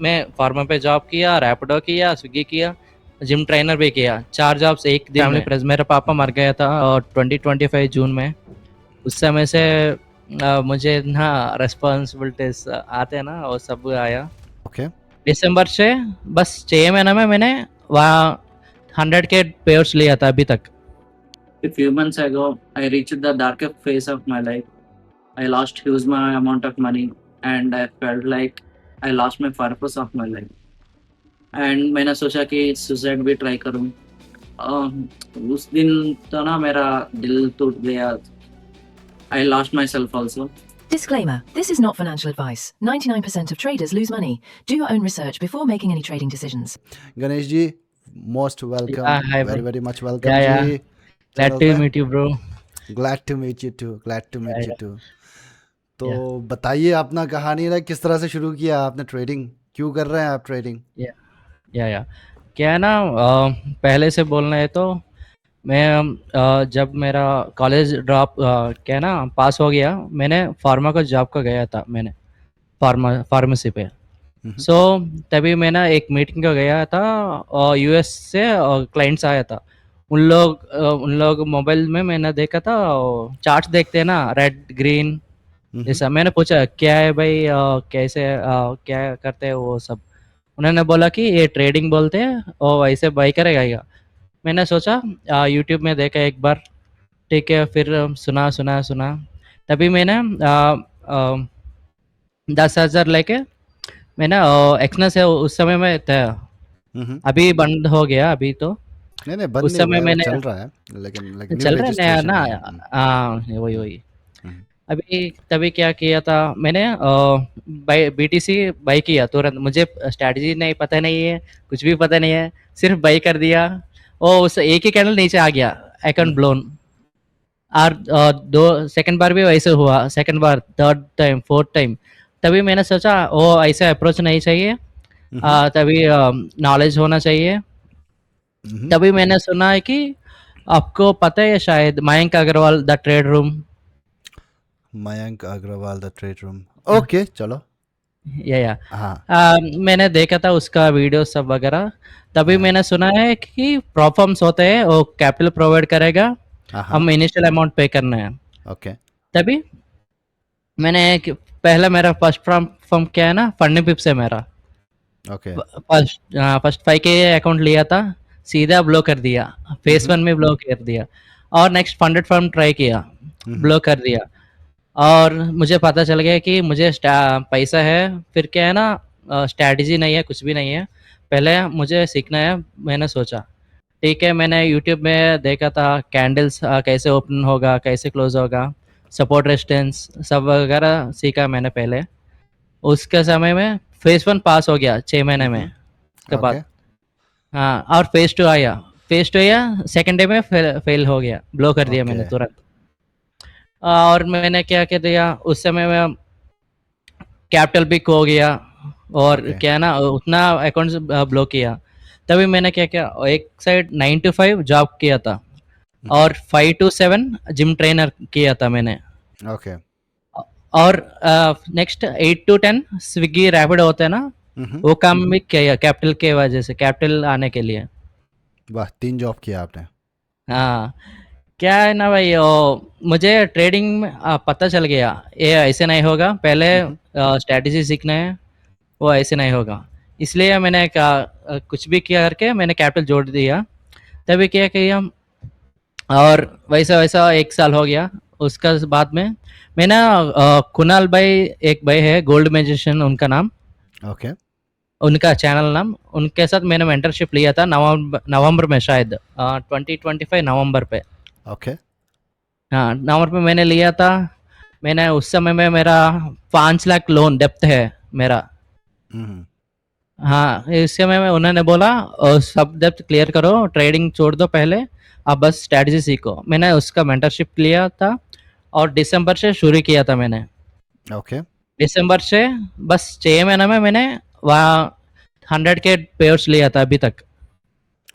में फार्मा पे जॉब किया, रैपिडो किया, स्विगी किया, जिम ट्रेनर भी किया। 4 जॉब्स एक दिन में। मेरा पापा मर गया था 2025 जून में। उस समय से मुझे ना रिस्पॉन्सिबिलिटीज आते हैं ना, वो सब आया। ओके दिसंबर से बस 6 महीने में मैंने वहाँ 100 के पेयर्स लिया था अभी तक। A few months ago, I reached the darkest phase of my life. I lost huge amount of money, and I felt like I lost my purpose of my life. And मैंने सोचा कि suicide भी try करूं। उस दिन तो ना मेरा दिल टूट गया। I lost myself also. Disclaimer: this is not financial advice. 99% of traders lose money. Do your own research before making any trading decisions. Ganesh ji, most welcome. hi, very bro. Very much welcome Yeah. जी। Glad to meet you, bro. Glad to meet you too, glad to meet you Yeah. Too. तो बताइए अपना कहानी ना, किस तरह से शुरू किया आपने ट्रेडिंग, क्यों कर रहे हैं आप ट्रेडिंग? या क्या है ना, पहले से बोलना है तो मैं जब मेरा कॉलेज ड्रॉप क्या है ना पास हो गया, मैंने फार्मा को जॉब को गया था, मैंने फार्मेसी पे। सो तभी मैंने एक मीटिंग को गया था और यूएस से क्लाइंट्स आया था। उन लोग मोबाइल में मैंने देखा था, चार्ट्स देखते हैं ना, रेड ग्रीन जैसा। मैंने पूछा क्या है भाई, कैसे क्या करते हैं वो सब। उन्होंने बोला कि ये ट्रेडिंग बोलते हैं और वैसे बाई करेगा क्या। मैंने सोचा यूट्यूब में देखा एक बार, ठीक है, फिर सुना। तभी मैंने 10,000 लेके मैंने एक्सनेस है उस समय में था। अभी बंद हो गया अभी तो। नहीं बंद उस नहीं समय हुआ है, मैंने चल रहा है, लेकिन चल रहा है ना। हाँ वही। अभी तभी क्या किया था मैंने, बीटीसी बाई किया तुरंत। मुझे स्ट्रैटेजी नहीं पता नहीं है, कुछ भी पता नहीं है, सिर्फ बाई कर दिया। और उस एक ही कैंडल नीचे आ गया, अकाउंट ब्लोन। और दो सेकंड बार भी वैसे हुआ, सेकंड बार, थर्ड टाइम, फोर्थ टाइम। तभी मैंने सोचा वो ऐसे अप्रोच नहीं चाहिए, तभी नॉलेज होना चाहिए। तभी मैंने सुना है कि आपको पता है शायद Mayank Agarwal the trade room. Mayank Agarwal the trade room, okay चलो। या हाँ मैंने देखा था उसका वीडियो सब वगैरह। तभी मैंने सुना है कि प्रॉफर्म्स होते हैं, वो कैपिटल प्रोवाइड करेगा, हम इनिशियल अमाउंट पे करना है। ओके तभी मैंने पहला मेरा फर्स्ट फॉर्म क्या है ना, फंडिंग पिप से मेरा ओके फर्स्ट 5 के अकाउंट लिया था, सीधा ब्लॉक कर दिया। फेस 1 में ब्लॉक कर दिया। और नेक्स्ट फंडेड फॉर्म ट्राई किया, ब्लॉक कर दिया। और मुझे पता चल गया कि मुझे पैसा है, फिर क्या है ना, स्ट्रैटेजी नहीं है, कुछ भी नहीं है, पहले मुझे सीखना है। मैंने सोचा ठीक है, मैंने यूट्यूब में देखा था कैंडल्स कैसे ओपन होगा, कैसे क्लोज होगा, सपोर्ट रेजिस्टेंस सब वगैरह सीखा मैंने पहले। उसके समय में फेज 1 पास हो गया 6 महीने में के बाद। हाँ, और फेज 2 आया। फेज 2 आया, सेकेंड डे में फेल हो गया, ब्लो कर दिया मैंने तुरंत। और मैंने क्या कर दिया उस समय में, कैपिटल भी खो गया। और क्या है ना, उतना अकाउंट ब्लॉक किया। तभी मैंने क्या किया, एक साइड 9 to 5 जॉब किया था और 5 to 7 जिम ट्रेनर किया था मैंने। ओके और नेक्स्ट 8 to 10 स्विगी रैपिड होते हैं ना, वो काम भी किया कैपिटल के वजह से, कैपिटल आने के लिए। वाह, 3 जॉब किया आपने। हाँ, क्या है ना भाई, मुझे ट्रेडिंग में पता चल गया ये ऐसे नहीं होगा, पहले स्ट्रैटेजी सीखना है, वो ऐसे नहीं होगा। इसलिए मैंने कुछ भी किया करके मैंने कैपिटल जोड़ दिया। तभी क्या किया, और वैसा 1 साल हो गया। उसका बाद में मैंने कुणाल भाई, एक भाई है गोल्ड मैजिशियन उनका नाम, ओके उनका चैनल नाम, उनके साथ मैंने मेंटरशिप लिया था नवंबर में, शायद 2025 नवंबर पे। ओके हाँ, नवंबर में मैंने लिया था। मैंने उस समय में मेरा 5 लाख लोन डेप्थ है मेरा। हाँ, इस समय में उन्होंने बोला सब डेप्थ क्लियर करो, ट्रेडिंग छोड़ दो पहले, अब बस स्ट्रैटेजी सीखो। मैंने उसका मेंटरशिप लिया था और दिसंबर से शुरू किया था मैंने। ओके दिसंबर से बस 6 महीने में मैंने वहाँ 100 के पेयर्स लिया था अभी तक।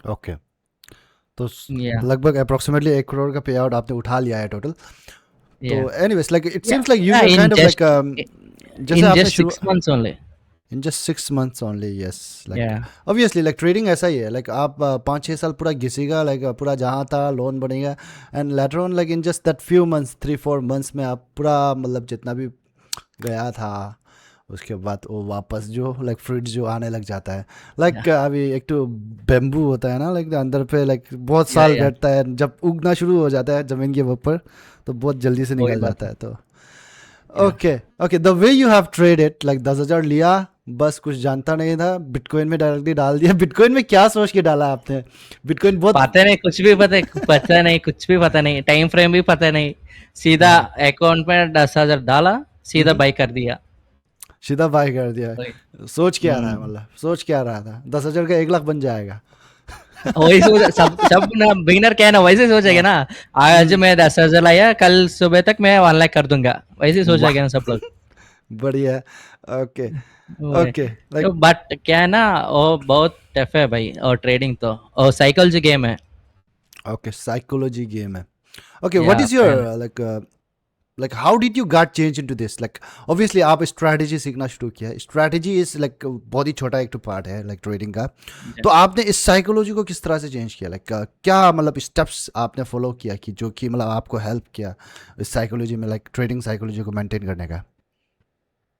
ओके तो लगभग अप्रोक्सीमेटली 1 करोड़ का पे आउट आपने उठा लिया है टोटल। तो anyways, like it seems like you were kind of like जैसे आपने 6 months only। In just 6 months only, yes, like Yeah. Obviously like trading ऐसा ही है, लाइक आप 5-6 साल पूरा घिसेगा, लाइक पूरा जहाँ था लोन बनेगा, and later on like in just that few months 3-4 months में आप पूरा मतलब जितना भी गया था उसके बाद वो वापस जो लाइक फ्रूट जो आने लग जाता है, लाइक अभी एक तो बेम्बू होता है ना, लाइक अंदर पे लाइक बहुत साल yeah. बैठता है, जब उगना शुरू हो जाता है ज़मीन के ऊपर तो बहुत जल्दी से वही निकल बात जाता है। तो okay the way you have traded, like 10,000 लिया, बस कुछ जानता नहीं था, बिटकॉइन में डायरेक्टली डाल दिया। बिटकॉइन में क्या सोच के डाला आपने? बिटकॉइन बहुत पता नहीं, कुछ भी पता नहीं, कुछ भी पता नहीं, टाइम फ्रेम भी पता नहीं, सीधा अकाउंट में 10,000 डाला, सीधा बाई कर दिया। सीधा बाय कर दिया। वही। सोच क्या रहा है, मतलब सोच क्या रहा था? 10,000 का 1 लाख बन जाएगा। वही सोच, सब ना बिगिनर क्या है ना, वैसे सोचेगा ना, आज मैं 10,000 लाया, कल सुबह तक मैं 1 लाख कर दूंगा, वैसे सोचेगा ना सब लोग। बढ़िया। ओके ओके लाइक बट क्या है ना, वो बहुत टफ है भाई, और ट्रेडिंग तो और साइकोलॉजी गेम है। ओके साइकोलॉजी गेम है। Okay what Yeah, is your like how did you got change into this? Like obviously आप स्ट्रैटेजी सीखना शुरू किया। स्ट्रैटेजी इज लाइक बहुत ही छोटा एक तो पार्ट है लाइक ट्रेडिंग का। तो आपने इस साइकोलॉजी को किस तरह से चेंज किया? लाइक क्या मतलब स्टेप्स आपने फॉलो किया कि जो कि मतलब आपको हेल्प किया इस साइकोलॉजी में, लाइक ट्रेडिंग साइकोलॉजी को मेंटेन करने का?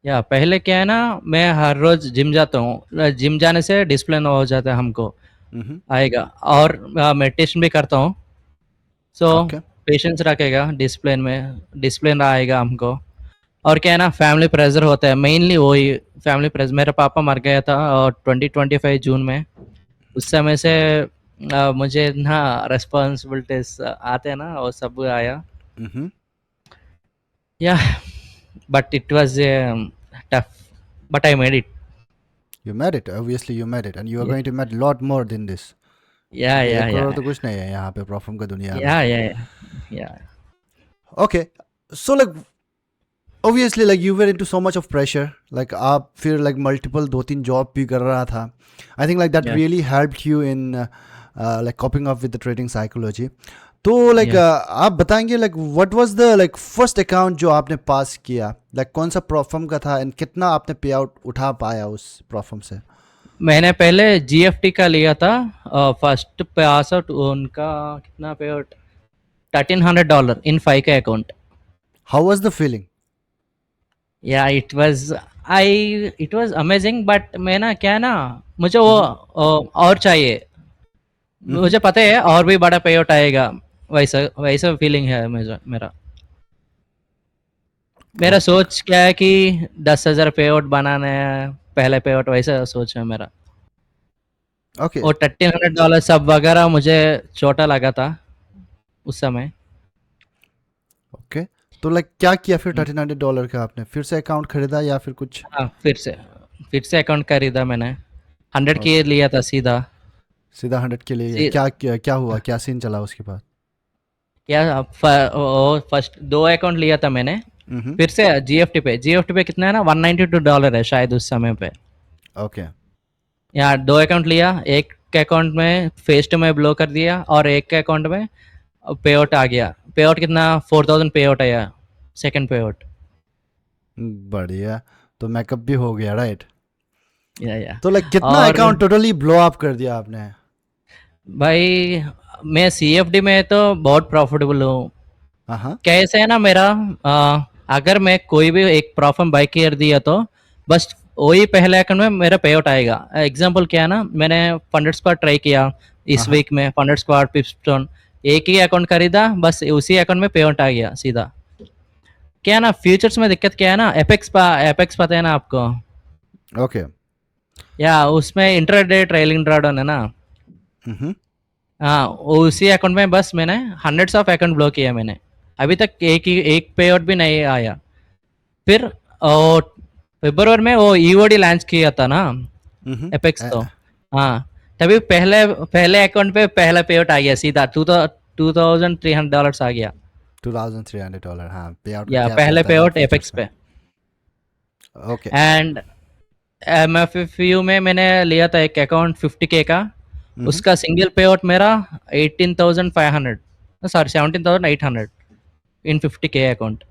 या पहले क्या है ना, मैं हर रोज जिम जाता हूँ, जिम जाने से डिसिप्लिन हो जाता है हमको, हम्म। आएगा, और मेडिटेशन भी करता हूँ, सो ओके पेशेंस रखेगा, डिसिप्लिन आएगा हमको। और क्या है ना, फैमिली प्रेशर होता है, मेनली वही फैमिली प्रेशर। मेरा पापा मर गया था और 2025 जून में, उस समय से मुझे ना रेस्पॉन्सिबिलिटीज आते हैं ना, वो सब आया। हम्म। या but it was tough, but I made it. You made it, obviously you made it, and you are Yeah. going to make a lot more than this. या क्योंकि या 1 या करोड़ तो कुछ नहीं है यहाँ पे प्रॉफिट का दुनिया में। या या या Okay, so like obviously like you were into so much of pressure, like आप फिर like multiple 2-3 जॉब भी कर रहा था। I think like that Yeah. really helped you in like coping up with the trading psychology. तो like आप बताएंगे like what was the like first account जो आपने पास किया, like कौन सा प्रॉफर्म का था, and कितना आपने पे आउट उठा पाया उस प्रॉफर्म से? मैंने पहले जीएफटी का लिया था, फर्स्ट पास आउट उनका कितना पे out, $1,300 in 5K account. How was the feeling? या इट वाज अमेजिंग, बट मैं ना क्या है ना, मुझे वो और चाहिए, मुझे पता है और भी बड़ा पे आउट आएगा, वैसा वैसा फीलिंग है मुझे। मेरा सोच क्या है कि 10,000 पे आउट बनाना है, पहले पे आउट, वैसा सोच है मेरा। Okay. और $1,300 सब वगैरह मुझे छोटा लगा था उस समय। ओके तो लाइक क्या किया फिर $1,300 का? आपने फिर से अकाउंट खरीदा या फिर कुछ? हाँ, फिर से अकाउंट खरीदा मैंने, 100 के लिया था सीधा। सीधा 100 के लिए? सी- क्या हुआ, क्या सीन चला उसके बाद? क्या फर्स्ट 2 अकाउंट लिया था मैंने, हम्म। फिर से जीएफटी पे कितना है ना, $192 है शायद उस समय पे। ओके यहाँ 2 अकाउंट लिया, एक अकाउंट में फेस्ट में ब्लो कर दिया, और एक अकाउंट में पे आउट आ गया। पे आउट कितना, 4,000 पे आउट आया, सेकंड पे आउट। बढ़िया, तो मैकअप भी हो गया, राइट? या तो लाइक कितना और- अकाउंट टोटली ब्लो अप कर दिया आपने? भाई मैं सीएफडी में तो बहुत प्रॉफिटेबल हूँ। हाँ कैसे है ना मेरा, अगर मैं कोई भी एक प्रॉफिट बाई कर दिया तो बस वही पहले अकाउंट में मेरा पे आउट आएगा। एग्जांपल क्या है ना, मैंने फंडेड स्क्वाड ट्राई किया इस वीक में, फंडेड स्क्वाड, पिपस्टोन, एक ही अकाउंट खरीदा, बस उसी अकाउंट में पे आउट आ गया सीधा। क्या है ना, फ्यूचर्स में दिक्कत क्या है ना, एपेक्स पता है ना आपको? ओके या उसमें इंट्राडे ट्रेलिंग ड्रॉडाउन है ना, हाँ, उसी अकाउंट में बस मैंने हंड्रेड्स ऑफ अकाउंट ब्लॉक किया मैंने, अभी तक एक पे आउट भी नहीं आया। फिर फरवरी में वो ईओडी लॉन्च किया था ना एपेक्स, तो हाँ, तभी पहले अकाउंट पे पहला पे आउट आ गया सीधा, $2,300 आ गया। $2,300, हाँ पे आउट या पहले पे आउट एपेक्स पे। ओके एंड एमएफयू में मैंने लिया था एक अकाउंट 50K का, उसका सिंगल पे आउट मेरा 18,500, सॉरी 17,800 इन 50K अकाउंट।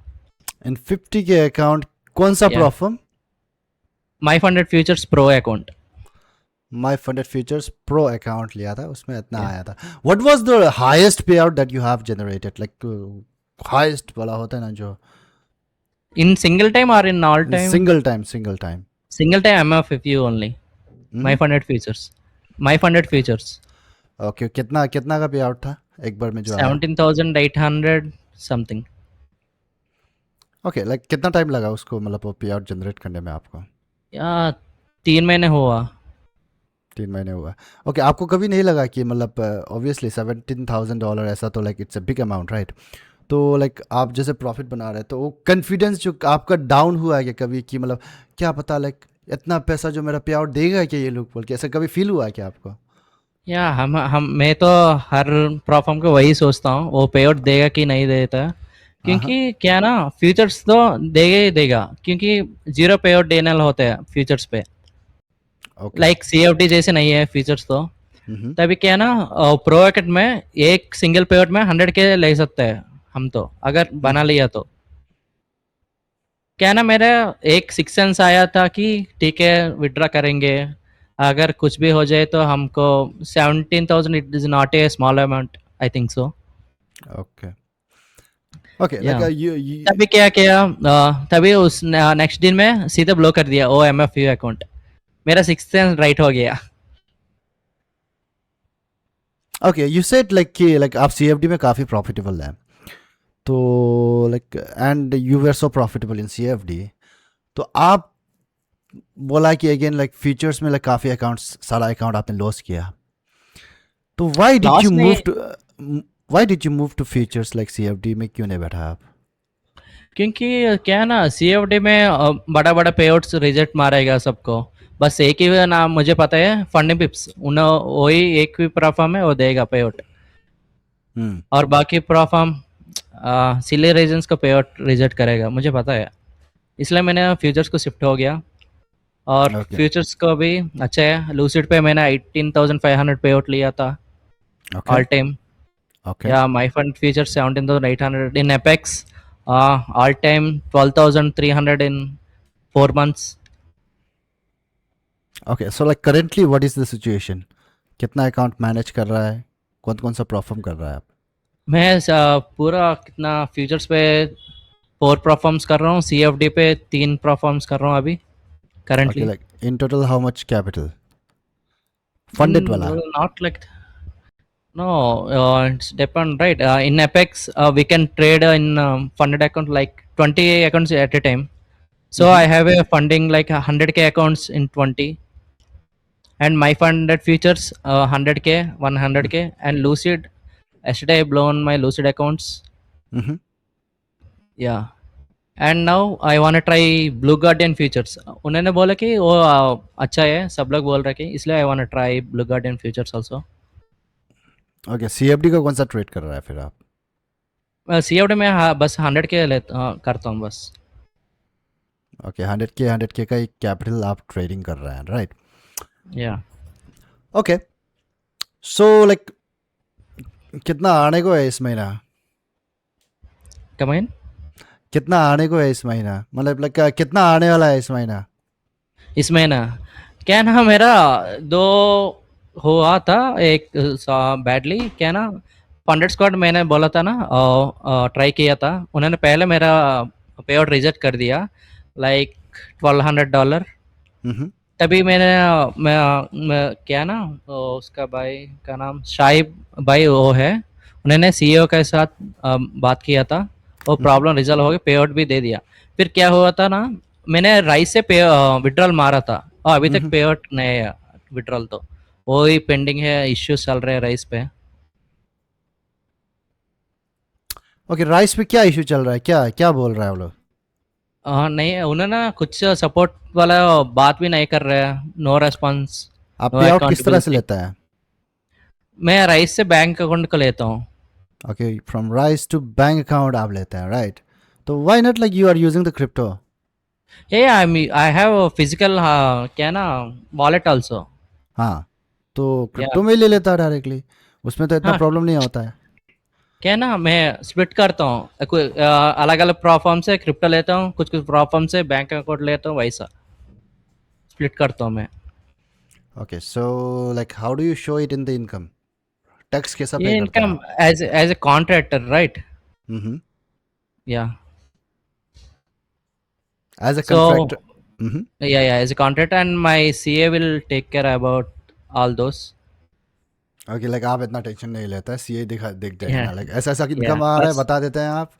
इन 50 के अकाउंट कौन सा Yeah. प्रॉफर्म? माई फंडेड फ्यूचर्स प्रो अकाउंट. माई फंडेड फ्यूचर्स प्रो अकाउंट लिया था, उसमें इतना आया था. व्हाट वाज द हाईएस्ट पे out that you have generated, like highest वाला होता है ना जो In single time or in all time? Single time. Single time MFFU only. My funded futures. My funded futures. Okay, कितना कितना का पे आउट था एक बार में जो आया? 17,800 something. ओके, लाइक कितना टाइम लगा उसको, मतलब वो पे आउट जनरेट करने में आपको? या 3 महीने हुआ. 3 महीने हुआ. ओके, आपको कभी नहीं लगा कि मतलब ऑब्वियसली $17,000 ऐसा तो like it's a big amount, right? तो लाइक आप जैसे प्रॉफिट बना रहे हैं तो वो कॉन्फिडेंस जो आपका डाउन हुआ है क्या कभी, कि मतलब क्या पता लाइक इतना पैसा जो मेरा पे आउट देगा क्या ये लोग, बोल के ऐसा कभी फील हुआ है क्या आपको? या हम मैं तो हर प्रोफॉर्म को वही सोचता हूँ, वो पे आउट देगा कि नहीं देता. क्योंकि क्या ना, फ्यूचर्स तो देगा ही देगा, क्योंकि जीरो पे आउट देने वाले होते हैं फ्यूचर्स पे. ओके. लाइक CFD जैसे नहीं है फ्यूचर्स तो. तभी क्या ना, प्रो अकाउंट में एक सिंगल पे आउट में 100 के ले सकते हैं हम तो, अगर बना लिया तो. क्या ना, मेरा एक सिक्स सेंस आया था कि ठीक है विड्रॉ करेंगे, अगर कुछ भी हो जाए तो हमको 17,000 it is not a small amount, I think so. Okay. Okay, Yeah. Like you तभी क्या किया, तभी उस नेक्स्ट दिन में सीधे ब्लॉक कर दिया ओ MFU अकाउंट. मेरा सिक्स सेंस राइट हो गया. ओके, यू सेड लाइक कि लाइक आप CFD में काफ़ी प्रॉफिटेबल हैं, तो like and you were so profitable in CFD, तो आप बोला कि अगेन लाइक फ्यूचर्स में लाइक काफ़ी अकाउंट्स, सारा अकाउंट आपने लॉस किया, तो व्हाई डिड Loss यू नहीं- move to futures, like CFD में क्यों नहीं बैठा आप? क्योंकि क्या ना, CFD में बड़ा बड़ा पे आउट्स रिजेक्ट मारेगा सबको. बस एक ही नाम मुझे पता है, फंडिंग पिप्स, उन्हें वही एक ही प्रोफॉर्म है वो देगा पे आउट. हम्म. और बाकी प्रोफॉर्म सिले रीजन्स को पे आउट रिजेक्ट करेगा, मुझे पता है. इसलिए मैंने फ्यूचर्स को शिफ्ट हो गया. और Okay. फ्यूचर्स को भी अच्छा है. लूसिड पे मैंने 18,500 पे आउट लिया था ओके. All time. ओके. या my fund future 17,800 in apex. All time 12,300 in 4 months. Okay, so like currently what is the situation? कितना अकाउंट मैनेज कर रहा है, कौन कौन सा परफॉर्म कर रहा है आप? मैं पूरा कितना फ्यूचर्स पे 4 परफॉर्म्स कर रहा हूँ, CFD पे 3 परफॉर्म्स कर रहा हूँ अभी okay, currently. Like in total how much capital funded वाला? Not like no, it's depend, right? In Apex, we can trade in funded account like 20 accounts at a time. So I have a funding like 100K accounts in 20, and my funded futures 100K, 100K, and Lucid. Yesterday I blown my Lucid accounts. Mm-hmm. Yeah. And now I want try blue guardian futures. उन्होंने बोला कि वो अच्छा है, सब लोग बोल रहे कि, इसलिए I want try blue guardian futures also. Okay, CFD का कौन सा ट्रेड कर रहा है फिर आप? CFD में बस 100 के करता हूँ बस. ओके, 100K का एक कैपिटल आप ट्रेडिंग कर रहे हैं, राइट? या ओके, सो लाइक कितना आने को है इस महीना? कम इन. कितना आने को है इस महीना, मतलब लाइक कितना आने वाला है इस महीना? इसमें ना क्या ना, मेरा 2 हुआ था, एक बैडली क्या ना, फंडेड स्क्वाड मैंने बोला था ना, ट्राई किया था. उन्होंने पहले मेरा पे आउट रिजेक्ट कर दिया लाइक $1,200. हम्म. तभी मैं क्या ना, उसका भाई का नाम शाहिब भाई वो है, उन्होंने CEO के साथ बात किया था, वो प्रॉब्लम रिजल्व हो गया, पे आउट भी दे दिया. फिर क्या हुआ था ना, मैंने राइस से पे विड्रॉल मारा था, और अभी तक पे आउट नहीं है. विड्रॉल तो वो ही पेंडिंग है, इश्यूज चल रहे हैं राइस पे. ओके, राइस पे क्या इशू चल रहा है, क्या क्या बोल रहा है वो लोग? नहीं, उन्होंने कुछ सपोर्ट वाला बात भी नहीं कर रहे हैं. No response. आप No पे आउट किस तरह से accountability. लेता है? मैं राइस से बैंक अकाउंट को लेता हूँ. Okay, from rice to bank account आप लेते हैं, राइट? तो why not like you are using the crypto? I have physical क्या ना वॉलेट आल्सो. हाँ, तो क्रिप्टो में ही ले लेता है डायरेक्टली, उसमें तो इतना हाँ. प्रॉब्लम नहीं होता है. क्या ना, मैं स्प्लिट करता हूँ, अलग अलग प्रोफॉर्म से क्रिप्टो लेता हूँ, कुछ कुछ प्रोफॉर्म से बैंक अकाउंट लेता हूँ, वैसा. स्प्लिट करता हूँ मैं। Okay, so like how do you show it in the income? Tax कैसा पे ये करते हैं इनकम आप? As a contractor, right? Hmm. या as a so contractor. Hmm. yeah, as a contractor, and my CA will take care about all those. Okay, like आप इतना tension नहीं लेता है, सीए देख देगा Yeah, ना, लाइक ऐसा ऐसा yeah, इनकम आ रहा है बस बता देते हैं आप,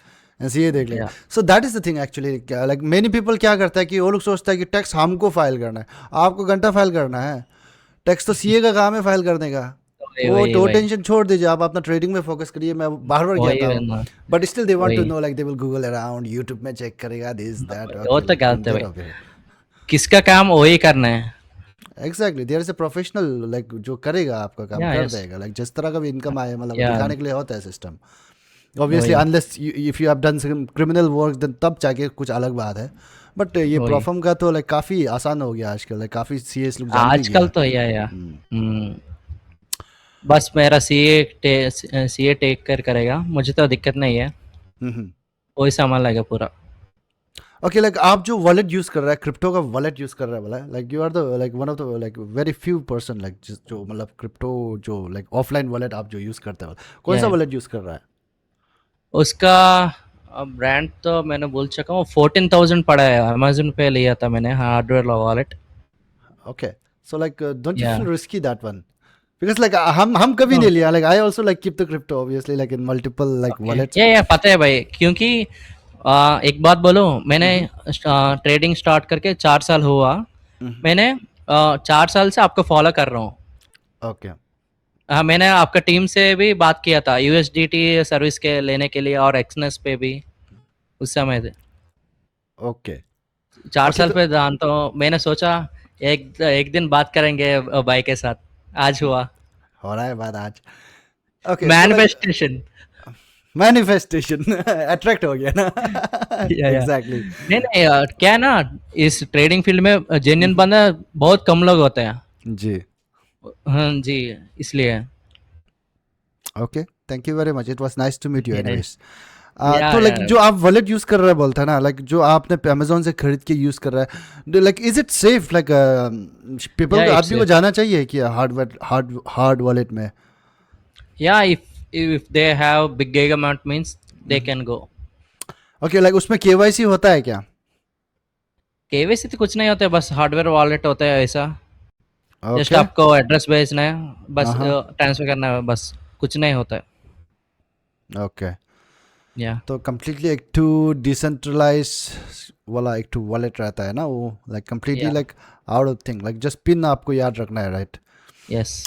सीए देख लेगा। yeah, so that is the thing actually, like many people क्या करता है कि वो लोग सोचता है कि टैक्स हमको फाइल करना है, आपको घंटा फाइल करना है, टैक्स तो सीए का काम है फाइल करने का। वही वो वही तो वही टेंशन छोड़ दीजिए, आप अपना ट्रेडिंग में फोकस करिए। मैं बार बार कहता वही हूँ, ना, but still they want to वही know, like they will Google around, YouTube में चेक करेगा दिस दैट। वो ओके, तो लाइक गलत है घूमते भाई, रहो फिर। किसका काम वही करना है। Exactly, there is a professional, like जो करेगा आपका काम या कर यस, देगा, लाइक जिस तरह का भी इनकम आए, मतलब या दिखाने के लिए होता है सिस्टम। ऑब्वियसली वही unless if you have done some criminal work, then तब जाके कुछ अलग बात है। बट ये वही प्रोफम का तो लाइक काफ़ी आसान हो गया आजकल, लाइक काफ़ी सीएस लोग जान भी आजकल गया। तो या हम्म। बस मेरा सीए टेक कर करेगा, मुझे तो दिक्कत नहीं है, हम्म। वही संभाल लेगा पूरा। ओके, लाइक आप जो वॉलेट यूज कर रहा है, क्रिप्टो का वॉलेट यूज कर रहा है बोला, like you are the like one of the like very few person, like जो मतलब क्रिप्टो जो लाइक ऑफलाइन वॉलेट आप जो यूज करते हो, कौन सा या वॉलेट यूज कर रहा है? उसका ब्रांड तो मैंने भूल चुका हूँ, 14,000 पड़ा है, अमेजोन पे लिया था मैंने hardware wallet. Okay, so like don't you yeah feel risky that one? Because like हम कभी नहीं लिया, like I also like keep the crypto obviously like in multiple like okay, wallets. Yeah पता है भाई, क्योंकि एक बात बोलो, मैंने ट्रेडिंग स्टार्ट करके 4 साल हुआ, मैंने 4 साल से आपको फॉलो कर रहा हूँ। ओके। हाँ, मैंने आपका टीम से भी बात किया था यूएसडीटी सर्विस के लेने के लिए, और एक्सनेस पे भी उस समय से ओके। 4 साल तो पे जानता हूँ। मैंने सोचा एक एक दिन बात करेंगे भाई के साथ, आज हुआ हो रहा है बात आज। Okay, so like manifestation. Manifestation attract हो गया ना। या एग्जैक्टली। नहीं नहीं, क्या है ना, इस ट्रेडिंग फील्ड में जेन्युइन बंदा बहुत कम लोग होते हैं। जी। हाँ जी, इसलिए okay, thank you very much, it was nice to meet you yes, anyways. या तो या लाइक जो आप वॉलेट यूज कर रहे हैं बोलता है ना, लाइक जो आपने अमेजोन से खरीद के यूज कर रहा है, like is it safe? Like people को, इट्स आदमी को जाना चाहिए कि हार्ड वॉलेट में? या if they have big amount means they can go। Okay, like उसमें केवाईसी होता है क्या? केवाईसी तो कुछ नहीं होता है, बस हार्डवेयर वॉलेट होता है ऐसा, जस्ट ओके। आपको एड्रेस भेजना है, बस हाँ। ट्रांसफर करना है, बस कुछ नहीं होता है। ओके, या तो कम्प्लीटली एक टू डिसेंट्रलाइज वाला एक टू वॉलेट रहता है ना वो, लाइक कम्प्लीटली या like out of thing, like just pin आपको याद रखना है, राइट? यस,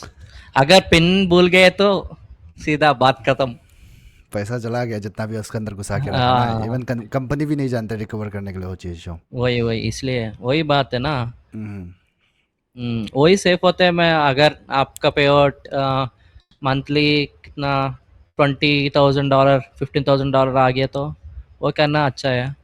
अगर पिन भूल गए तो सीधा बात खत्म। पैसा चला गया जितना भी उसके अंदर घुसा के रखा ना, हाँ, इवन कंपनी भी नहीं जानते रिकवर करने के लिए वो चीज़ जो। वही वही, इसलिए वही बात है ना। हम्म। वही सेफ होते हैं। मैं अगर आपका पे आउट मंथली कितना, $20,000 $15,000 आ गया, तो वो करना अच्छा है।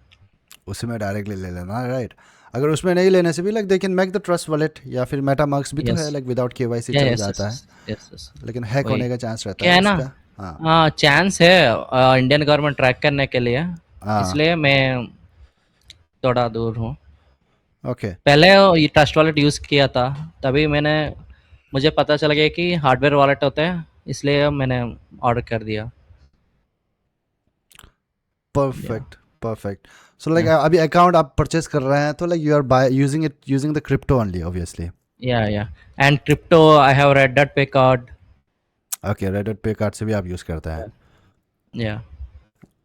उसी में डायरेक्टली ले लेना, राइट? अगर उसमें नहीं लेने से भी like they can make the trust wallet, या फिर मेटामार्क्स भी तो यस, है, लाइक विदाउट केवाईसी या चल यस जाता यस है, यस यस, लेकिन हैक वही होने का चांस रहता क्या है है ना, उसका। हाँ। हाँ चांस है, इंडियन गवर्नमेंट ट्रैक करने के लिए, हाँ। इसलिए मैं थोड़ा दूर हूँ। ओके। पहले ये ट्रस्ट वॉलेट यूज़ किया था, तभी मुझे पता चल गया कि हार्डवेयर वॉलेट होते हैं, इसलिए मैंने ऑर्डर कर दिया। या परफेक्ट, परफेक्ट। सो लाइक या अभी अकाउंट आप परचेस कर रहे हैं, तो like you are by using it using the crypto only obviously. Yeah and crypto I have red dot pay card. Okay, Reddit pay card से भी आप यूज़ करते हैं? Yeah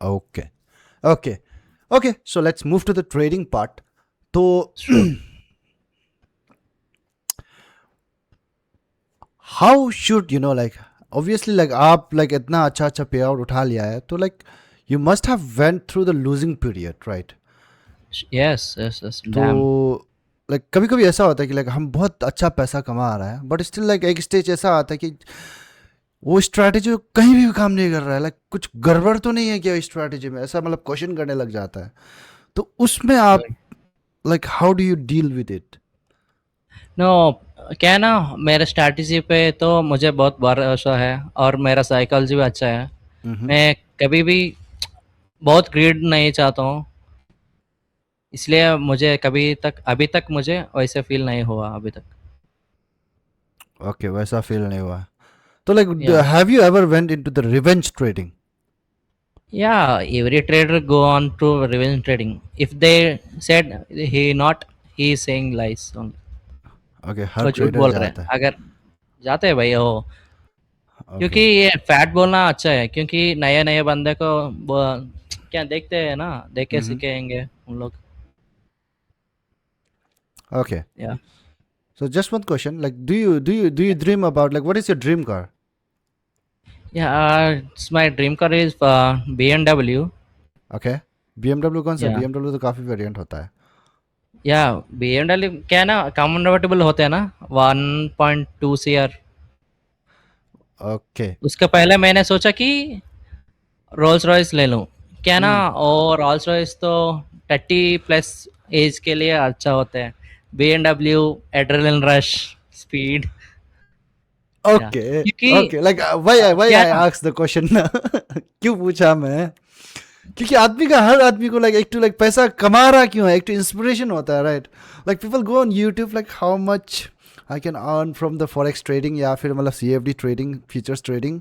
okay. Okay. Okay, so let's move to the trading part. तो sure. How should you know, like obviously like आप like इतना अच्छा अच्छा पे आउट उठा लिया है, तो like you must have went through the losing period, right? Yes yes yes, तो डैम। लाइक कभी कभी ऐसा होता है कि लाइक हम बहुत अच्छा पैसा कमा रहे हैं, बट स्टिल लाइक एक स्टेज ऐसा आता है कि वो स्ट्रैटेजी कहीं भी काम नहीं कर रहा है, लाइक कुछ गड़बड़ तो नहीं है क्या स्ट्रैटेजी में, ऐसा मतलब क्वेश्चन करने लग जाता है। तो उसमें आप like how do you deal with it? No, क्या है ना, मेरे स्ट्रैटेजी पे तो मुझे बहुत भरोसा है, और मेरा साइकोलॉजी भी अच्छा है। मैं कभी भी बहुत ग्रीड नहीं चाहता हूँ, इसलिए मुझे अभी तक मुझे वैसे फील नहीं हुआ अभी तक। ओके, वैसा फील नहीं हुआ। तो like yeah have you ever went into the revenge trading? Yeah every trader go on to revenge trading if they said he is saying lies only. Okay, हर वो झूठ ट्रेडर बोल रहे हैं जाता है। अगर जाते हैं भाई वो, क्योंकि ओके। ये फैक्ट बोलना अच्छा है, क्योंकि नए नए बंदे को क्या देखते हैं ना, देख के हम्म। सीखेंगे उन लोग। ओके, या so just one question, like do you dream about, like, what is your dream car? या my dream car is BMW। Okay, BMW कौन सा? या BMW तो काफ़ी वेरिएंट होता है। या BMW क्या है ना, कन्वर्टेबल होते हैं ना, 1.2 CR। ओके। उसके पहले मैंने सोचा कि रोल्स रॉयस ले लूं, क्या ना, हम्म। और रोल्स रॉयस तो 30+ एज के लिए अच्छा होता है। BMW adrenaline rush, speed. या ओके। क्योंकि ओके, लाइक व्हाई क्या आई ना, आस्क द क्वेश्चन ना क्यों पूछा मैं? क्योंकि आदमी का, हर आदमी को लाइक एक तो लाइक पैसा कमा रहा क्यों है, एक तो इंस्पिरेशन होता है, right? Like people go on YouTube like how much I can earn from the forex trading, या फिर मतलब CFD ट्रेडिंग, फ्यूचर्स ट्रेडिंग,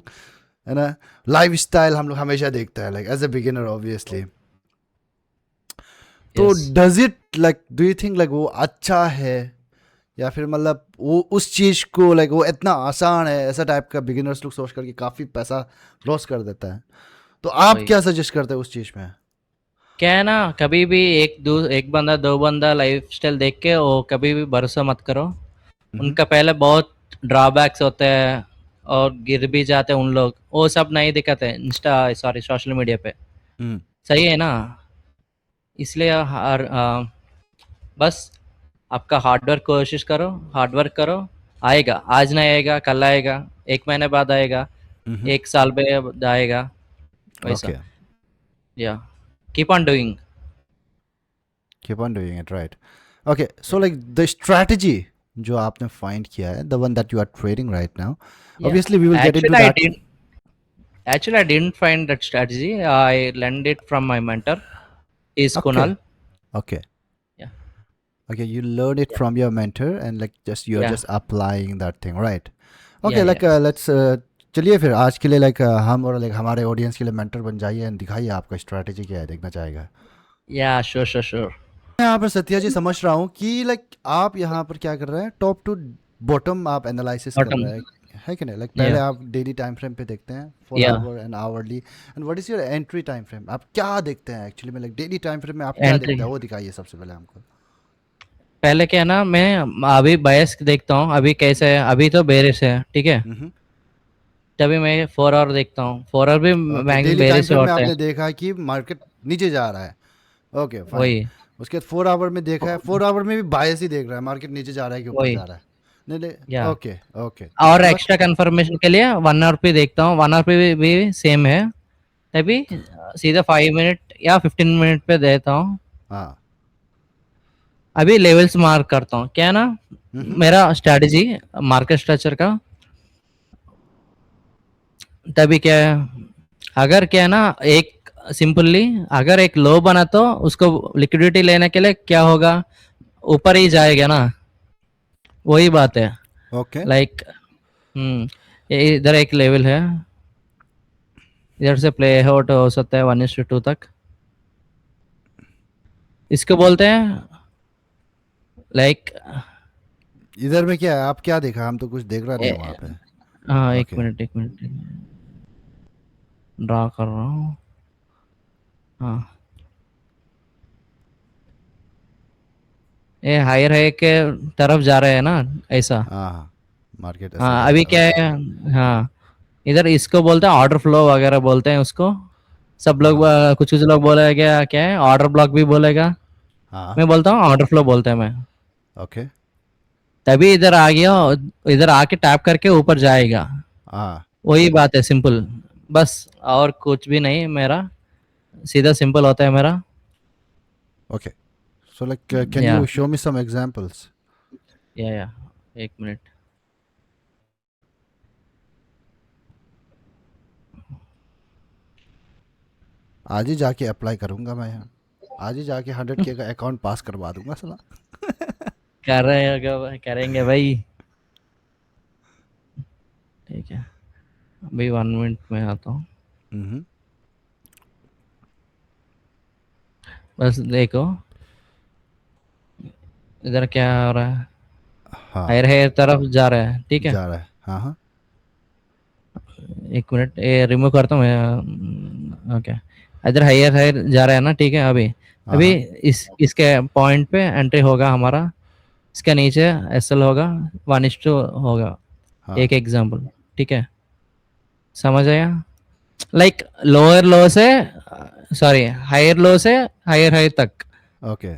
है ना? लाइफ स्टाइल हम लोग हमेशा देखते हैं, like as a beginner obviously. तो yes does it, like do you think like वो अच्छा है, या फिर मतलब वो उस चीज़ को लाइक वो इतना आसान है, ऐसा टाइप का बिगिनर्स लोग सोच करके काफ़ी पैसा लॉस कर देता है? तो आप वही क्या सजेस्ट करते हैं उस चीज़ में? क्या है ना, कभी भी एक बंदा दो बंदा लाइफ स्टाइल देख के वो कभी भी भरोसा मत करो। हम्म। उनका पहले बहुत ड्रॉबैक्स होते हैं और गिर भी जाते हैं उन लोग, वो सब नहीं दिखाते इंस्टा सॉरी सोशल मीडिया पे। हम्म। सही है ना, इसलिए बस आपका हार्डवर्क कोशिश करो, हार्डवर्क करो, आएगा। आज नहीं आएगा, कल आएगा, 1 महीने बाद आएगा, हम्म। 1 साल बाद आएगा, वैसा। Okay, yeah keep on doing. Keep on doing it, right? Okay, so like the strategy जो आपने फाइंड किया है, the one that you are trading right now, yeah obviously we will get into actually I that. Did Actually, I didn't find that strategy. I learned it from my mentor, is Okay. Kunal. Okay. Yeah, Okay, you learn it yeah, from your mentor and like just you are yeah, just applying that thing, right? yeah, Okay, yeah, like let's चलिए फिर आज के लिए like हम और like हमारे audience के लिए मेंटर बन जाइए एंड दिखाइए आपका स्ट्रैटेजी क्या है, देखना चाहेगा। yeah. Sure, sure, sure. मैं यहाँ पर सत्या जी समझ रहा हूँ कि लाइक आप यहाँ पर क्या कर रहे हैं, टॉप टू बॉटम आप एनालिसिस कर रहे Bottom. हैं, है कि नहीं? लाइक पहले Yeah, आप डेली टाइम फ्रेम पे देखते हैं, 4 yeah. Our and hourly, and what is your entry time frame? आप क्या देखते हैं एक्चुअली में, लाइक डेली टाइम फ्रेम में आप क्या देखते Entry. हैं वो दिखाइए सबसे पहले हमको। पहले क्या है ना, मैं अभी बायस देखता हूँ, अभी कैसे है, अभी तो बेरिश है, ठीक है। हम्म। तभी मैं 4 आवर देखता हूँ, 4 आवर भी okay, bank daily time bearish frame में होता है। आपने देखा कि मार्केट नीचे जा रहा है, ओके फाइन। वही उसके बाद 4 आवर में देखा है, 4 आवर में भी बायस ही देख रहा है, मार्केट नीचे जा रहा है कि ऊपर वही जा रहा है? नहीं नहीं, या ओके। ओके, और उसके बाद? एक्स्ट्रा कंफर्मेशन के लिए 1 आवर पे देखता हूँ, 1 आवर पे भी सेम है। तभी सीधा 5 मिनट या 15 मिनट पे देता हूँ। हाँ। अभी लेवल्स मार्क करता हूँ, क्या है ना, हम्म। मेरा स्ट्रैटेजी मार्केट स्ट्रक्चर का। तभी क्या है, अगर क्या है ना, एक सिंपली अगर एक लो बना तो उसको लिक्विडिटी लेने के लिए क्या होगा, ऊपर ही जाएगा ना, वही बात है। ओके। लाइक इधर एक लेवल है, इधर से प्ले आउट हो सकता है 1:2 तक, इसको बोलते हैं लाइक। इधर में क्या है, आप क्या देखा? हम तो कुछ देख रहा नहीं है वहाँ पे। हाँ, एक ओके। मिनट एक मिनट, ड्रा कर रहा हूँ। हाँ, ये हायर है के तरफ जा रहे हैं ना, ऐसा। हाँ हाँ, मार्केट ऐसे हाँ जा अभी रहा है, क्या ओके। है, हाँ, इधर इसको बोलते हैं ऑर्डर फ्लो वगैरह बोलते हैं उसको। सब लोग हाँ कुछ कुछ लोग बोलेगा क्या है, ऑर्डर ब्लॉक भी बोलेगा। हाँ। मैं बोलता हूँ ऑर्डर फ्लो बोलते हैं मैं। ओके। तभी इधर आ गया, इधर आके टैप करके ऊपर जाएगा, हाँ। वही बात है, सिंपल। बस और कुछ भी नहीं मेरा, सीधा सिंपल होता है मेरा। Okay, so like can yeah you show me some examples? Yeah एक मिनट। आज ही जाके अप्लाई करूँगा मैं यहाँ। आज ही जाके 100K का अकाउंट पास करवा दूंगा साला। करेंगे भाई। ठीक है, अभी 1 मिनट में आता हूँ। हम्म। बस देखो इधर क्या हो रहा है, हाँ हायर हायर तरफ जा रहा है। ठीक है, जा रहा है। हाँ हाँ 1 मिनट ये रिमूव करता हूँ मैं। ओके, इधर हायर हायर जा रहा है ना। ठीक है, अभी हाँ अभी हाँ इसके पॉइंट पे एंट्री होगा हमारा, इसके नीचे एसएल होगा, 1:2 होगा। हाँ एक एग्जांपल, ठीक है, समझ आया? लाइक लोअर लो से, सॉरी हायर लो से हायर हाई तक। ओके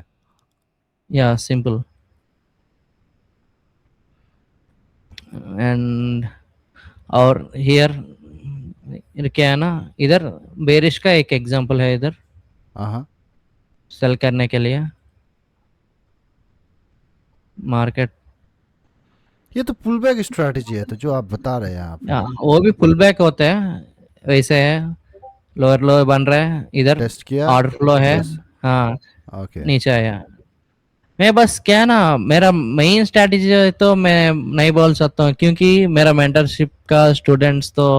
या सिंपल। एंड और हियर क्या है ना, इधर बेरिश का एक एग्जांपल है इधर हाँ हाँ सेल करने के लिए मार्केट। ये तो पुल बैक स्ट्रैटेजी है तो जो आप बता रहे हैं यहाँ पे वो भी पुल बैक होते हैं, वैसे है। लोअर लो बन रहा है इधर, टेस्ट किया ऑर्डर फ्लो है। यस हाँ, ओके नीचे आया। मैं बस क्या ना, मेरा मेन स्ट्रैटेजी है तो मैं नहीं बोल सकता हूँ, क्योंकि मेरा मेंटरशिप का स्टूडेंट्स तो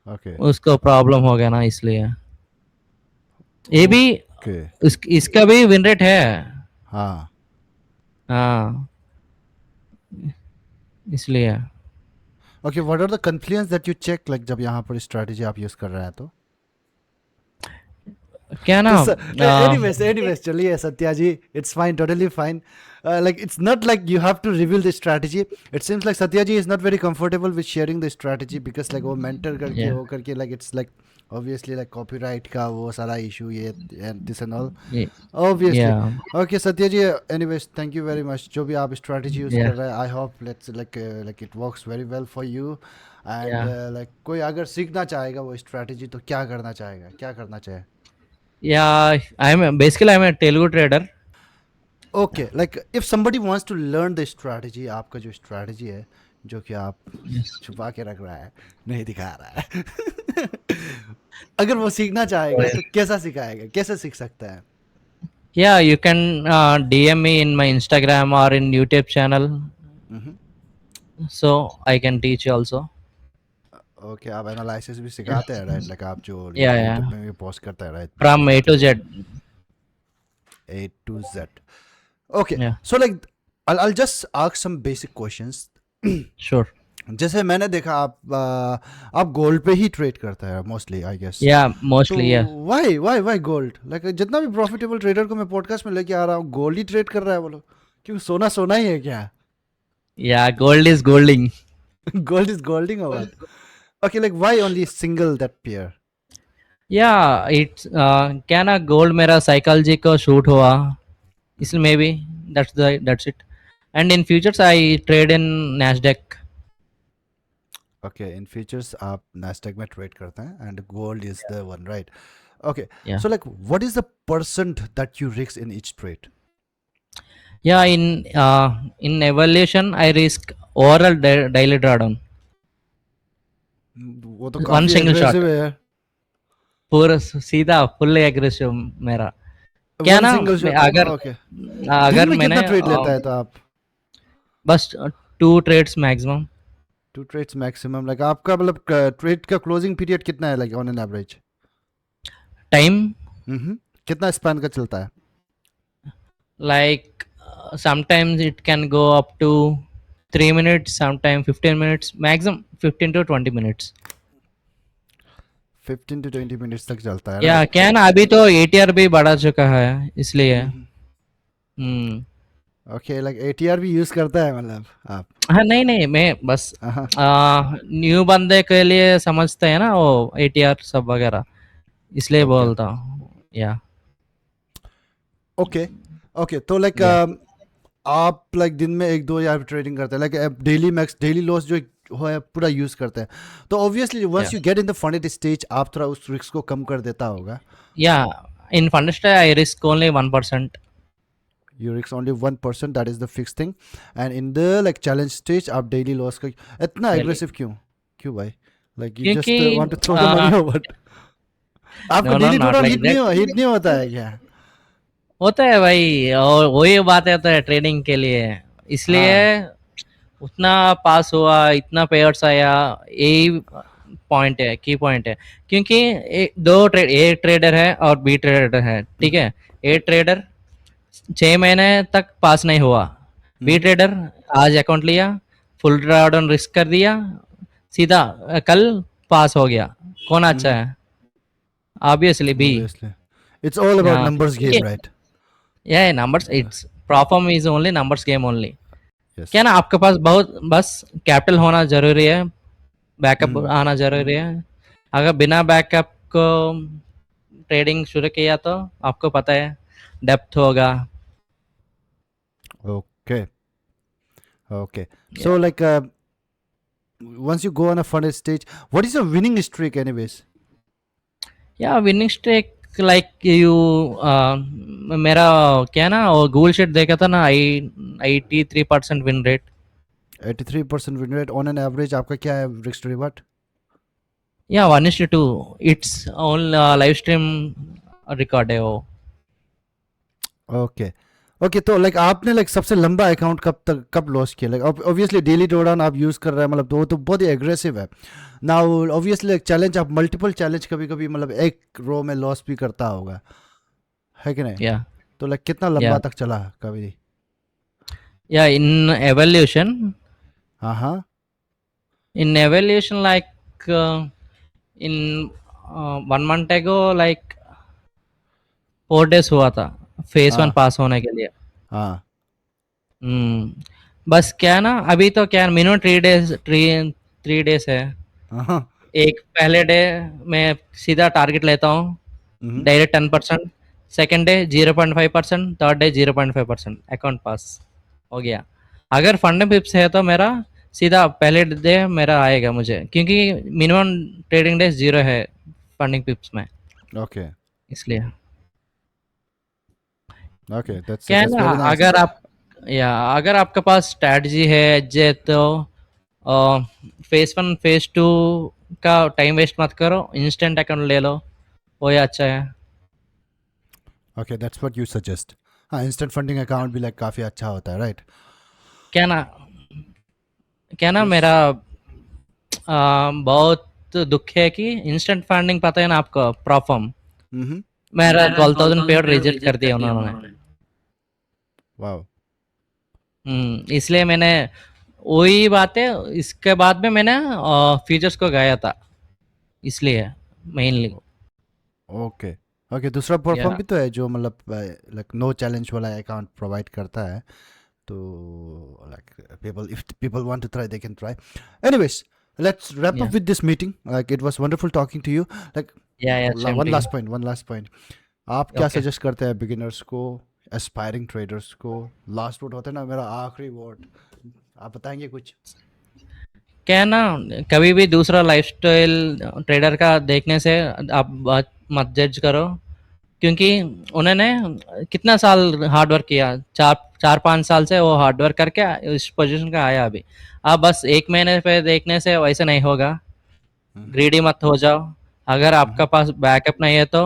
ओके उसको प्रॉब्लम हो गया ना, इसलिए ये भी ओके इसका भी विन रेट है। हाँ हाँ, इसलिए okay what are the complaints that you check like जब यहाँ पर स्ट्रैटेजी आप यूज कर रहे हैं तो क्या ना, एनीवेज चलिए Satya ji it's fine totally fine like it's not like you have to reveal the strategy. It seems like Satya ji is not very comfortable with sharing the strategy because like वो mentor करके Yeah. वो करके like it's like obviously like copyright का वो सारा issue ये and this and all ये- obviously. yeah, Okay Satya ji anyways thank you very much जो भी आप strategy use Yeah. कर रहे हैं I hope let's like it works very well for you and Yeah. like कोई अगर सीखना चाहेगा वो strategy तो क्या करना चाहेगा क्या करना चाहे yeah. I'm a Telugu trader. Okay like if somebody wants to learn the strategy आपका जो स्ट्रैटेजी है जो कि आप Yes. छुपा के रख रहा है नहीं दिखा रहा है अगर वो सीखना चाहेगा तो कैसा सिखाएगा कैसे सीख सकता है Yeah, you can DM me in my Instagram or in YouTube channel, so I can teach you also. Okay आप एनालिसिस भी सिखाते हैं राइट लाइक आप जो Yeah, यूट्यूब yeah. में भी पोस्ट करते हैं right From A to Z. A to Z okay Yeah. so like I'll just ask some basic questions Sure. जैसे मैंने देखा आप गोल्ड पे ही ट्रेड करते हैं mostly I guess Yeah, mostly yeah. Why gold like जितना भी प्रॉफिटेबल ट्रेडर को मैं पॉडकास्ट में लेके आ रहा हूँ गोल्ड ही ट्रेड कर रहा है वो लोग क्यों सोना सोना ही है क्या Yeah, gold is golding. Gold is golding और okay like why only single that pair Yeah, it's क्या ना, गोल्ड मेरा साइकोलॉजी को शूट हुआ, इसलिए may be that's it. And in futures I trade in Nasdaq. Okay in futures आप Nasdaq में trade करते हैं and gold is the one right okay Yeah. So like what is the percent that you risk in each trade Yeah, in evaluation I risk overall daily drawdown. वो तो One काफी single shot. aggressive है पूरा सीधा full aggressive मेरा। क्या one ना, single मैं शॉट अगर ओके अगर दिन में मैंने कितना ट्रेड लेता है तो आप बस 2 trades maximum. 2 trades maximum like आपका मतलब ट्रेड का क्लोजिंग पीरियड कितना है like on an average time कितना स्पैन का चलता है like sometimes it can go up to 3 minutes, sometimes 15 minutes, maximum 15 to 20 minutes. 15 to 20 minutes तक चलता है या क्या ना, अभी तो ATR भी बढ़ा चुका है इसलिए। ओके लाइक एटीआर भी यूज करता है मतलब आप हाँ, नहीं नहीं, मैं बस हाँ न्यू बंदे के लिए समझते हैं ना वो ATR सब वगैरह, इसलिए Okay. बोलता हूँ। या ओके ओके तो लाइक आप लाइक दिन में 1-2 या ट्रेडिंग करते हैं like daily max daily loss जो हो है पूरा यूज करते हैं तो obviously once you get in the funded stage आप थोड़ा उस रिस्क को कम कर देता होगा या in fund style I risk only 1%. you risk only 1% that is the fixed thing and in the like challenge stage आप daily loss का इतना aggressive क्यों भाई like you just क्योंकि, want to throw the money or what आपका No, daily not drawdown like hit नहीं होता है क्या होता है भाई, और वही बात है, तो है ट्रेडिंग के लिए, इसलिए हाँ उतना पास हुआ, इतना पेयर्स आया, यही पॉइंट है, की पॉइंट है। क्योंकि दो ट्रेड, ए ट्रेडर है और बी ट्रेडर है, ठीक है। ए ट्रेडर 6 महीने तक पास नहीं हुआ, बी ट्रेडर आज अकाउंट लिया, फुल ड्रॉडाउन रिस्क कर दिया, सीधा कल पास हो गया। कौन अच्छा है? Obviously B. obviously it's all about हाँ, numbers game, क्योंकि right? ये numbers, it's perform is only numbers game only. Yes. क्या ना, आपके पास बहुत बस कैपिटल होना जरूरी है, बैकअप आना जरूरी है। अगर बिना बैकअप को ट्रेडिंग शुरू किया तो आपको पता है डेप्थ होगा। Okay. Okay. So like once you go on a funded stage, what is your winning streak anyways? या विनिंग स्ट्रीक लाइक यू, मेरा क्या ना, वो गूगल शीट देखा था ना, 83% win rate. 83% win rate on an average आपका क्या है risk to reward? या 1:2, it's on live stream record है वो। ओके ओके, तो लाइक आपने लाइक सबसे लंबा अकाउंट कब लॉस किया? लाइक ऑब्वियसली डेली ड्रॉडाउन आप यूज कर रहे हैं, मतलब तो वो तो बहुत ही एग्रेसिव है। नाउ ऑब्वियसली एक चैलेंज, आप मल्टीपल चैलेंज कभी कभी मतलब एक रो में लॉस भी करता होगा, है कि नहीं? या तो लाइक कितना लंबा तक चला कभी? या इन एवोल्यूशन, हाँ हाँ in evaluation like in 1 month ago like 4 days हुआ था फेस 1 हाँ पास होने के लिए। हाँ बस क्या ना, अभी तो क्या मिनिमम 3 डेज है। हाँ एक पहले डे में सीधा टारगेट लेता हूँ, direct 10%, second day 0.5%, third day 0.5%, account pass हो गया। अगर फंड पिप्स है तो मेरा सीधा पहले डे मेरा आएगा मुझे, क्योंकि मिनिमम ट्रेडिंग डेज 0 है फंडिंग पिप्स में, ओके इसलिए। ओके, दैट्स क्या है दैट्स ना, वेरी नाइस। अगर आपके पास स्ट्रैटेजी है जे, तो फेस 1 फेस 2 का टाइम वेस्ट मत करो, इंस्टेंट अकाउंट ले लो, वही अच्छा है। Okay, that's what you suggest. हाँ, इंस्टेंट फंडिंग अकाउंट भी लाइक काफ़ी अच्छा होता है, राइट? क्या ना, क्या ना, यस। मेरा बहुत दुख है कि इंस्टेंट फंडिंग, पता है ना आपको, प्रॉफम मेरा 12,000 पेड रिजेक्ट कर दिया उन्होंने। वाओ। इसलिए मैंने, वही बात है, इसके बाद में मैंने फीचर्स को गाया था, इसलिए मेनली। ओके ओके, दूसरा प्लेटफॉर्म भी तो है जो मतलब लाइक नो चैलेंज वाला अकाउंट प्रोवाइड करता है, तो like people, if people want to try they can try. Anyways, let's wrap up with this meeting. Like it was wonderful talking to you. Like one last point. आप क्या Okay. Suggest करते हैं beginners को, aspiring traders को? Last word होता है ना, मेरा आखिरी वर्ड, आप बताएंगे कुछ? क्या है ना, कभी भी दूसरा लाइफस्टाइल ट्रेडर का देखने से आप मत जज करो, क्योंकि उन्होंने कितना साल हार्ड वर्क किया, 4-5 साल से वो हार्ड वर्क करके इस पोजीशन का आया। अभी आप बस 1 महीने पे देखने से वैसे नहीं होगा, ग्रीडी मत हो जाओ। अगर आपका पास बैकअप नहीं है तो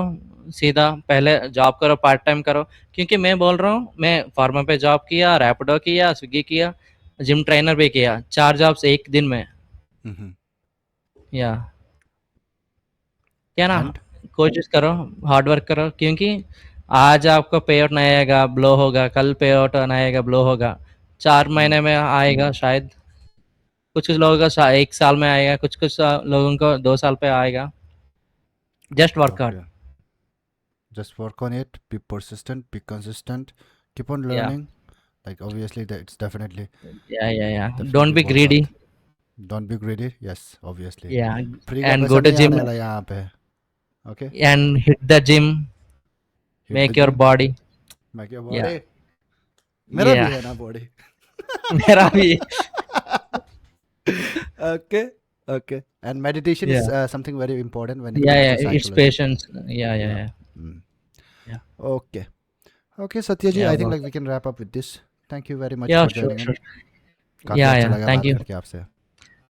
सीधा पहले जॉब करो, पार्ट टाइम करो, क्योंकि मैं बोल रहा हूँ, मैं फार्मा पे जॉब किया, रैपिडो किया, स्विगी किया, जिम ट्रेनर भी किया, 4 जॉब्स एक दिन में। या क्या ना, एंड कोशिश करो, हार्ड वर्क करो, क्योंकि आज आपको पे आउट नहीं आएगा, ब्लो होगा, कल पे आउट नहीं आएगा, ब्लो होगा, 4 महीने में आएगा शायद, कुछ लोगों का 1 साल में आएगा, कुछ लोगों को 2 साल पे आएगा। Just work hard. Okay, just work on it, be persistent, be consistent, keep on या learning. Like obviously that it's definitely या definitely डोंट बी बहुत ग्रीडी। बात। Don't be greedy. Yes, obviously. या फ्री का एंड पैसा go to नहीं gym आने वाला यहाँ पे। Okay, and hit the gym, hit the make your gym, body. make your या body। मेरा या भी है ना बॉडी। मेरा भी। Okay, okay. And meditation is या something very important when it या comes या to इट्स psychology. पेशेंस। या Yeah. या Mm. या Okay. Okay, Satya ji, या I think like we can wrap up with this. Thank you very much या for sure joining in. Sure. काफी या अच्छा लगा थैंक बात यू। करके आपसे।